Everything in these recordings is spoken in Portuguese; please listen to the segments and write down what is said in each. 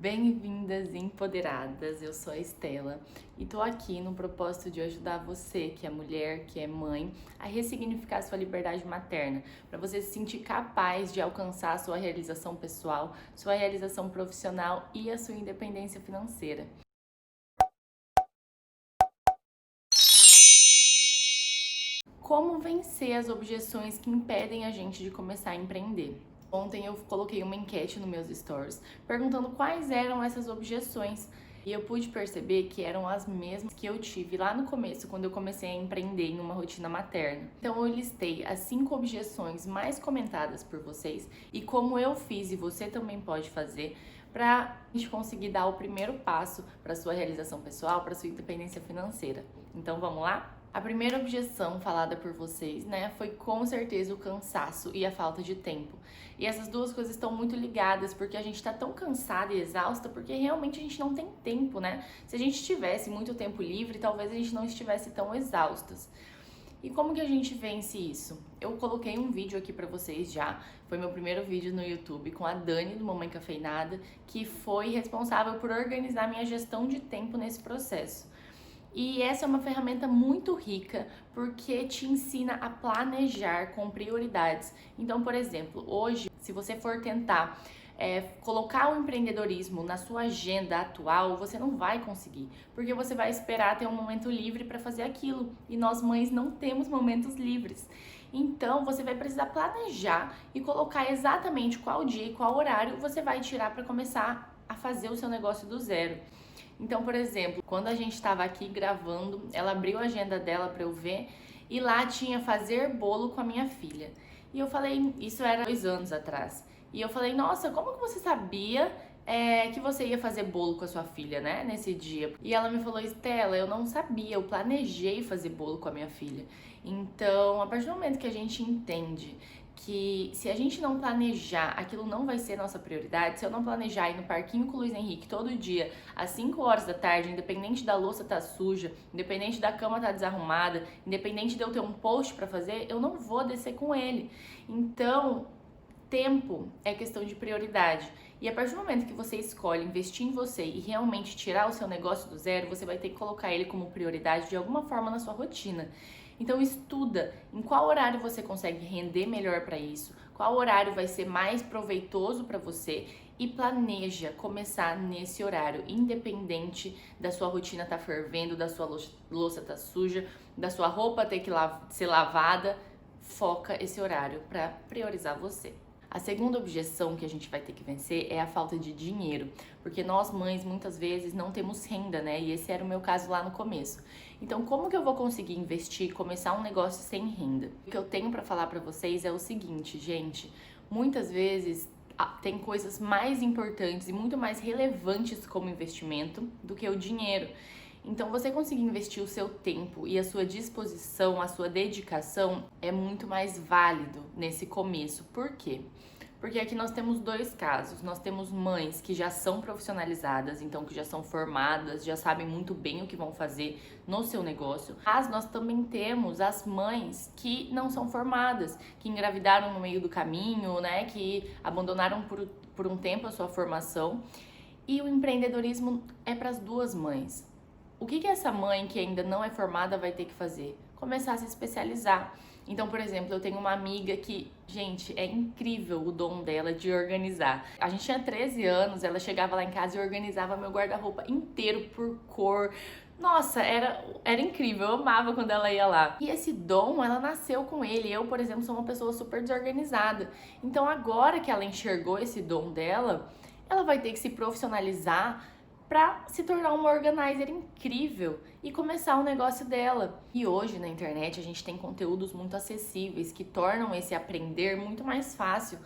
Bem-vindas, empoderadas! Eu sou a Estela e tô aqui no propósito de ajudar você, que é mulher, que é mãe, a ressignificar sua liberdade materna, para você se sentir capaz de alcançar a sua realização pessoal, sua realização profissional e a sua independência financeira. Como vencer as objeções que impedem a gente de começar a empreender? Ontem eu coloquei uma enquete nos meus stories perguntando quais eram essas objeções e eu pude perceber que eram as mesmas que eu tive lá no começo, quando eu comecei a empreender em uma rotina materna. Então eu listei as 5 objeções mais comentadas por vocês e como eu fiz e você também pode fazer para a gente conseguir dar o primeiro passo para sua realização pessoal, para sua independência financeira. Então vamos lá? A primeira objeção falada por vocês, foi com certeza o cansaço e a falta de tempo. E essas duas coisas estão muito ligadas, porque a gente tá tão cansada e exausta, porque realmente a gente não tem tempo, né? Se a gente tivesse muito tempo livre, talvez a gente não estivesse tão exaustas. E como que a gente vence isso? Eu coloquei um vídeo aqui pra vocês já, foi meu primeiro vídeo no YouTube com a Dani do Mamãe Cafeinada, que foi responsável por organizar minha gestão de tempo nesse processo. E essa é uma ferramenta muito rica porque te ensina a planejar com prioridades. Então, por exemplo, hoje, se você for tentar colocar o empreendedorismo na sua agenda atual, você não vai conseguir, porque você vai esperar ter um momento livre para fazer aquilo. E nós mães não temos momentos livres. Então, você vai precisar planejar e colocar exatamente qual dia e qual horário você vai tirar para começar a fazer o seu negócio do zero. Então, por exemplo, quando a gente estava aqui gravando, ela abriu a agenda dela para eu ver e lá tinha fazer bolo com a minha filha. E eu falei, isso era 2 anos atrás. E eu falei, nossa, como que você sabia que você ia fazer bolo com a sua filha, né, nesse dia? E ela me falou, Estela, eu não sabia, eu planejei fazer bolo com a minha filha. Então, a partir do momento que a gente entende que se a gente não planejar, aquilo não vai ser nossa prioridade. Se eu não planejar ir no parquinho com o Luiz Henrique todo dia, às 5 horas da tarde, independente da louça tá suja, independente da cama tá desarrumada, independente de eu ter um post para fazer, eu não vou descer com ele. Então, tempo é questão de prioridade. E a partir do momento que você escolhe investir em você e realmente tirar o seu negócio do zero, você vai ter que colocar ele como prioridade de alguma forma na sua rotina. Então estuda em qual horário você consegue render melhor para isso, qual horário vai ser mais proveitoso para você e planeja começar nesse horário, independente da sua rotina estar fervendo, da sua louça estar suja, da sua roupa ter que ser lavada. Foca esse horário para priorizar você. A segunda objeção que a gente vai ter que vencer é a falta de dinheiro, porque nós mães muitas vezes não temos renda, né? E esse era o meu caso lá no começo. Então, como que eu vou conseguir investir, começar um negócio sem renda? O que eu tenho para falar para vocês é o seguinte, gente, muitas vezes tem coisas mais importantes e muito mais relevantes como investimento do que o dinheiro. Então, você conseguir investir o seu tempo e a sua disposição, a sua dedicação é muito mais válido nesse começo. Por quê? Porque aqui nós temos 2 casos. Nós temos mães que já são profissionalizadas, então que já são formadas, já sabem muito bem o que vão fazer no seu negócio. Mas nós também temos as mães que não são formadas, que engravidaram no meio do caminho, né, que abandonaram por um tempo a sua formação. E o empreendedorismo é para as 2 mães. O que essa mãe que ainda não é formada vai ter que fazer? Começar a se especializar. Então, por exemplo, eu tenho uma amiga que, gente, é incrível o dom dela de organizar. A gente tinha 13 anos, ela chegava lá em casa e organizava meu guarda-roupa inteiro por cor. Nossa, era incrível, eu amava quando ela ia lá. E esse dom, ela nasceu com ele. Eu, por exemplo, sou uma pessoa super desorganizada. Então, agora que ela enxergou esse dom dela, ela vai ter que se profissionalizar para se tornar uma organizer incrível e começar o negócio dela. E hoje na internet a gente tem conteúdos muito acessíveis que tornam esse aprender muito mais fácil.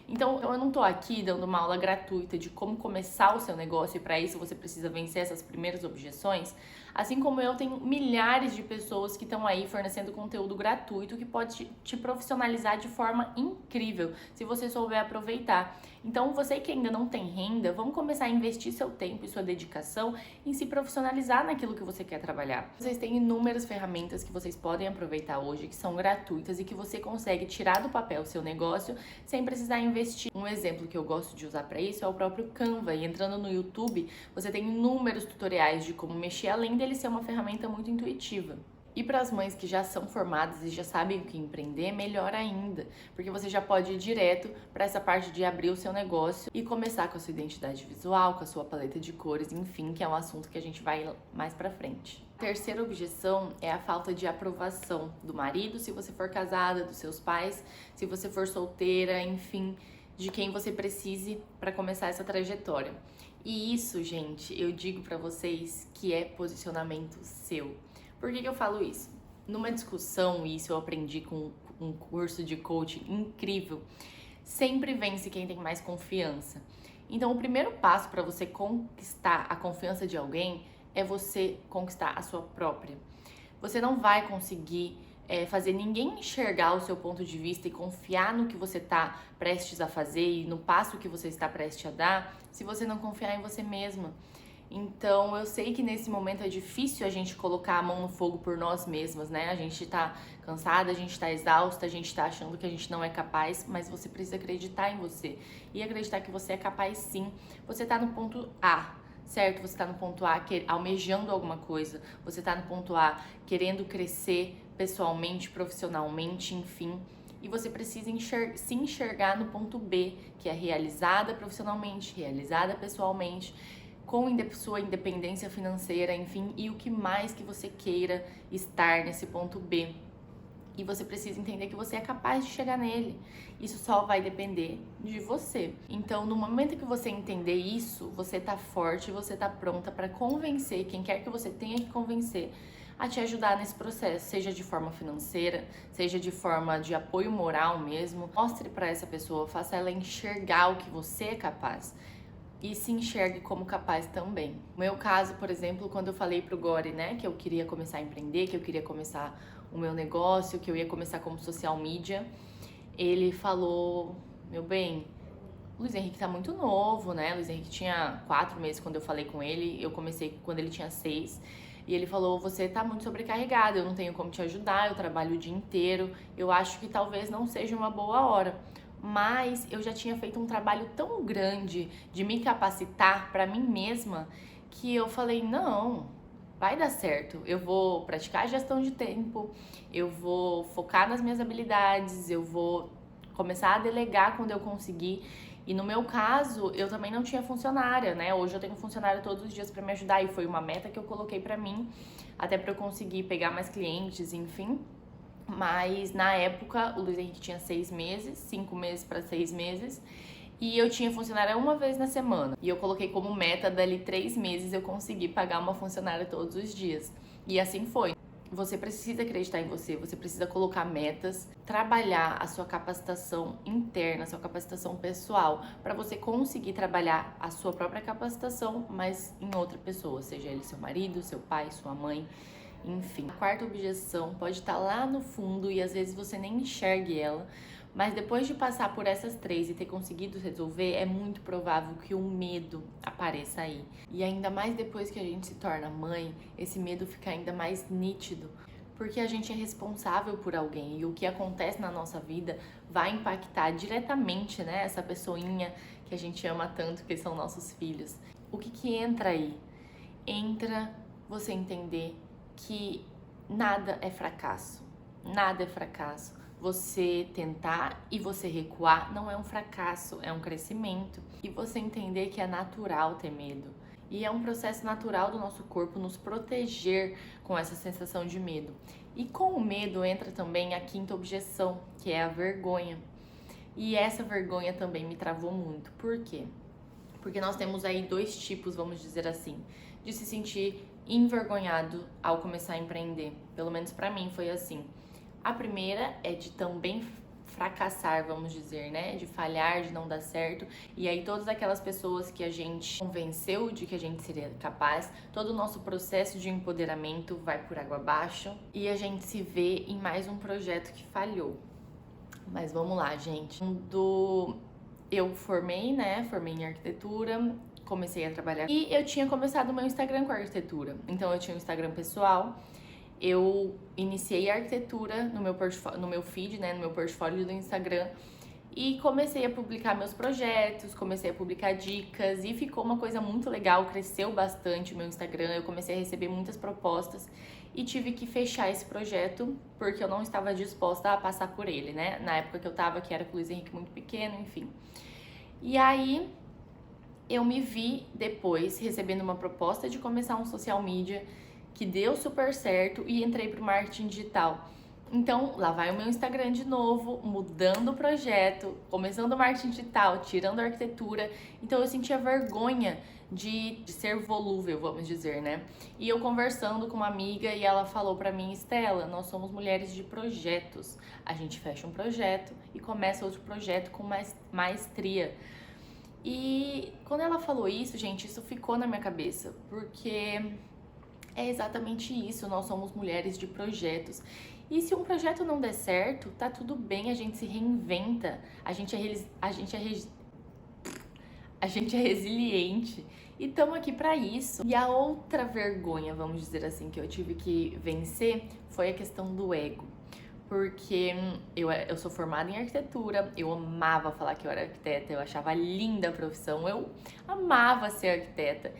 Então eu não tô aqui dando uma aula gratuita de como começar o seu negócio e para isso você precisa vencer essas primeiras objeções. Assim como eu tenho milhares de pessoas que estão aí fornecendo conteúdo gratuito que pode te profissionalizar de forma incrível, se você souber aproveitar. Então você que ainda não tem renda, vamos começar a investir seu tempo e sua dedicação em se profissionalizar naquilo que você quer trabalhar. Vocês têm inúmeras ferramentas que vocês podem aproveitar hoje, que são gratuitas e que você consegue tirar do papel o seu negócio sem precisar investir investir. Um exemplo que eu gosto de usar para isso é o próprio Canva. E entrando no YouTube, você tem inúmeros tutoriais de como mexer, além dele ser uma ferramenta muito intuitiva. E para as mães que já são formadas e já sabem o que empreender, melhor ainda, porque você já pode ir direto para essa parte de abrir o seu negócio e começar com a sua identidade visual, com a sua paleta de cores, enfim, que é um assunto que a gente vai mais para frente. A terceira objeção é a falta de aprovação do marido, se você for casada, dos seus pais, se você for solteira, enfim, de quem você precise para começar essa trajetória. E isso, gente, eu digo para vocês que é posicionamento seu. Por que eu falo isso? Numa discussão, e isso eu aprendi com um curso de coaching incrível, sempre vence quem tem mais confiança. Então, o primeiro passo para você conquistar a confiança de alguém é você conquistar a sua própria. Você não vai conseguir fazer ninguém enxergar o seu ponto de vista e confiar no que você está prestes a fazer e no passo que você está prestes a dar, se você não confiar em você mesma. Então, eu sei que nesse momento é difícil a gente colocar a mão no fogo por nós mesmas, né? A gente tá cansada, a gente tá exausta, a gente tá achando que a gente não é capaz, mas você precisa acreditar em você e acreditar que você é capaz sim. Você tá no ponto A, certo? Você tá no ponto A almejando alguma coisa, você tá no ponto A querendo crescer pessoalmente, profissionalmente, enfim. E você precisa se enxergar no ponto B, que é realizada profissionalmente, realizada pessoalmente, com sua independência financeira, enfim, e o que mais que você queira estar nesse ponto B. E você precisa entender que você é capaz de chegar nele. Isso só vai depender de você. Então, no momento que você entender isso, você tá forte, você tá pronta para convencer quem quer que você tenha que convencer a te ajudar nesse processo, seja de forma financeira, seja de forma de apoio moral mesmo. Mostre para essa pessoa, faça ela enxergar o que você é capaz e se enxergue como capaz também. No meu caso, por exemplo, quando eu falei pro Gori, né, que eu queria começar a empreender, que eu queria começar o meu negócio, que eu ia começar como social media, ele falou, meu bem, o Luiz Henrique tá muito novo, né? O Luiz Henrique tinha 4 meses quando eu falei com ele, eu comecei quando ele tinha 6. E ele falou, você tá muito sobrecarregado, eu não tenho como te ajudar, eu trabalho o dia inteiro, eu acho que talvez não seja uma boa hora. Mas eu já tinha feito um trabalho tão grande de me capacitar para mim mesma que eu falei, não, vai dar certo. Eu vou praticar a gestão de tempo, eu vou focar nas minhas habilidades, eu vou começar a delegar quando eu conseguir. E no meu caso, eu também não tinha funcionária, né? Hoje eu tenho funcionário todos os dias para me ajudar e foi uma meta que eu coloquei para mim, até para eu conseguir pegar mais clientes, enfim. Mas na época o Luiz Henrique tinha 6 meses, 5 meses para 6 meses, e eu tinha funcionária uma vez na semana. E eu coloquei como meta dali 3 meses eu conseguir pagar uma funcionária todos os dias. E assim foi. Você precisa acreditar em você, você precisa colocar metas, trabalhar a sua capacitação interna, a sua capacitação pessoal, para você conseguir trabalhar a sua própria capacitação, mas em outra pessoa, seja ele seu marido, seu pai, sua mãe, enfim. A quarta objeção pode estar lá no fundo e às vezes você nem enxergue ela, mas depois de passar por essas 3 e ter conseguido resolver, é muito provável que o medo apareça aí. E ainda mais depois que a gente se torna mãe, esse medo fica ainda mais nítido, porque a gente é responsável por alguém e o que acontece na nossa vida vai impactar diretamente, né, essa pessoinha que a gente ama tanto, que são nossos filhos. O que entra aí? Entra você entender que nada é fracasso. Nada é fracasso. Você tentar e você recuar não é um fracasso, é um crescimento. E você entender que é natural ter medo. E é um processo natural do nosso corpo nos proteger com essa sensação de medo. E com o medo entra também a quinta objeção, que é a vergonha. E essa vergonha também me travou muito. Por quê? Porque nós temos aí 2 tipos, vamos dizer assim, de se sentir envergonhado ao começar a empreender. Pelo menos pra mim foi assim. A primeira é de também fracassar, vamos dizer, né? De falhar, de não dar certo. E aí todas aquelas pessoas que a gente convenceu de que a gente seria capaz, todo o nosso processo de empoderamento vai por água abaixo e a gente se vê em mais um projeto que falhou. Mas vamos lá, gente. Eu formei, né? Formei em arquitetura, comecei a trabalhar e eu tinha começado o meu Instagram com arquitetura. Então eu tinha um Instagram pessoal. Eu iniciei a arquitetura no meu feed, né, no meu portfólio do Instagram, E comecei a publicar meus projetos, comecei a publicar dicas e ficou uma coisa muito legal, cresceu bastante o meu Instagram, eu comecei a receber muitas propostas e tive que fechar esse projeto porque eu não estava disposta a passar por ele, né? Na época que eu tava, que era com o Luiz Henrique muito pequeno, enfim. E aí eu me vi depois recebendo uma proposta de começar um social media que deu super certo e entrei pro marketing digital. Então, lá vai o meu Instagram de novo, mudando o projeto, começando o marketing digital, tirando a arquitetura. Então, eu sentia vergonha de ser volúvel, vamos dizer, né? E eu conversando com uma amiga e ela falou pra mim, Estela, nós somos mulheres de projetos. A gente fecha um projeto e começa outro projeto com maestria. E quando ela falou isso, gente, isso ficou na minha cabeça, porque é exatamente isso, nós somos mulheres de projetos. E se um projeto não der certo, tá tudo bem, a gente se reinventa, a gente é resiliente e estamos aqui para isso. E a outra vergonha, vamos dizer assim, que eu tive que vencer foi a questão do ego. Porque eu sou formada em arquitetura, eu amava falar que eu era arquiteta, eu achava linda a profissão, eu amava ser arquiteta.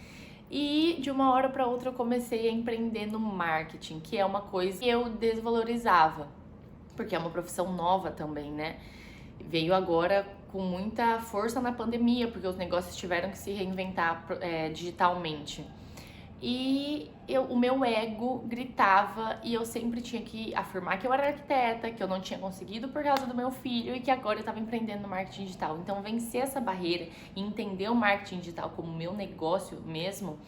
E de uma hora para outra eu comecei a empreender no marketing, que é uma coisa que eu desvalorizava, porque é uma profissão nova também, né? Veio agora com muita força na pandemia, porque os negócios tiveram que se reinventar digitalmente. E o meu ego gritava e eu sempre tinha que afirmar que eu era arquiteta, que eu não tinha conseguido por causa do meu filho e que agora eu estava empreendendo no marketing digital. Então, vencer essa barreira e entender o marketing digital como meu negócio mesmo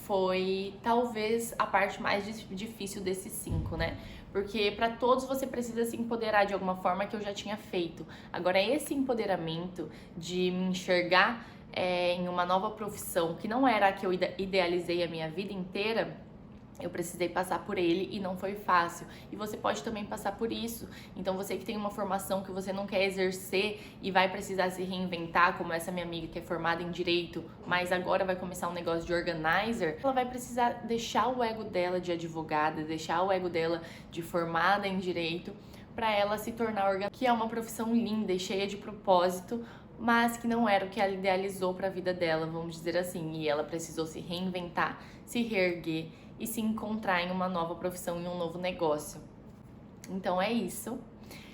foi talvez a parte mais difícil desses 5, né? Porque para todos você precisa se empoderar de alguma forma que eu já tinha feito. Agora, esse empoderamento de me enxergar em uma nova profissão, que não era a que eu idealizei a minha vida inteira, eu precisei passar por ele e não foi fácil. E você pode também passar por isso. Então você que tem uma formação que você não quer exercer e vai precisar se reinventar, como essa minha amiga que é formada em direito, mas agora vai começar um negócio de organizer, ela vai precisar deixar o ego dela de advogada, deixar o ego dela de formada em direito, para ela se tornar organizadora, que é uma profissão linda e cheia de propósito, mas que não era o que ela idealizou para a vida dela, vamos dizer assim. E ela precisou se reinventar, se reerguer e se encontrar em uma nova profissão, em um novo negócio. Então é isso.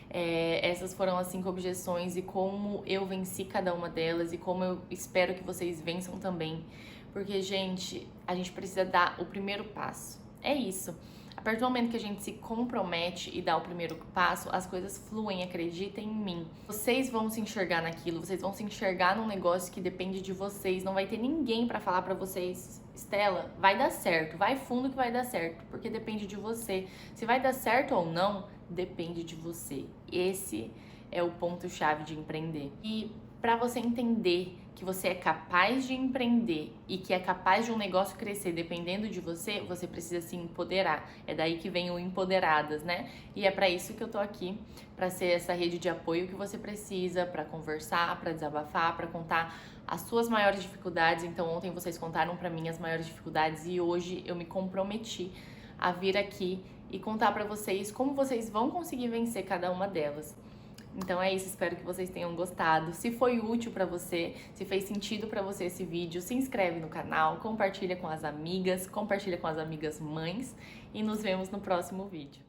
Essas foram as 5 objeções e como eu venci cada uma delas e como eu espero que vocês vençam também. Porque, gente, a gente precisa dar o primeiro passo. É isso. A partir do momento que a gente se compromete e dá o primeiro passo, as coisas fluem, acreditem em mim. Vocês vão se enxergar naquilo, vocês vão se enxergar num negócio que depende de vocês. Não vai ter ninguém pra falar pra vocês, Estela, vai dar certo, vai fundo que vai dar certo, porque depende de você. Se vai dar certo ou não, depende de você. Esse é o ponto-chave de empreender. E para você entender que você é capaz de empreender e que é capaz de um negócio crescer dependendo de você, você precisa se empoderar. É daí que vem o Empoderadas, né? E é para isso que eu tô aqui, para ser essa rede de apoio que você precisa, para conversar, para desabafar, para contar as suas maiores dificuldades. Então, ontem vocês contaram para mim as maiores dificuldades e hoje eu me comprometi a vir aqui e contar para vocês como vocês vão conseguir vencer cada uma delas. Então é isso, espero que vocês tenham gostado. Se foi útil pra você, se fez sentido pra você esse vídeo, se inscreve no canal, compartilha com as amigas mães e nos vemos no próximo vídeo.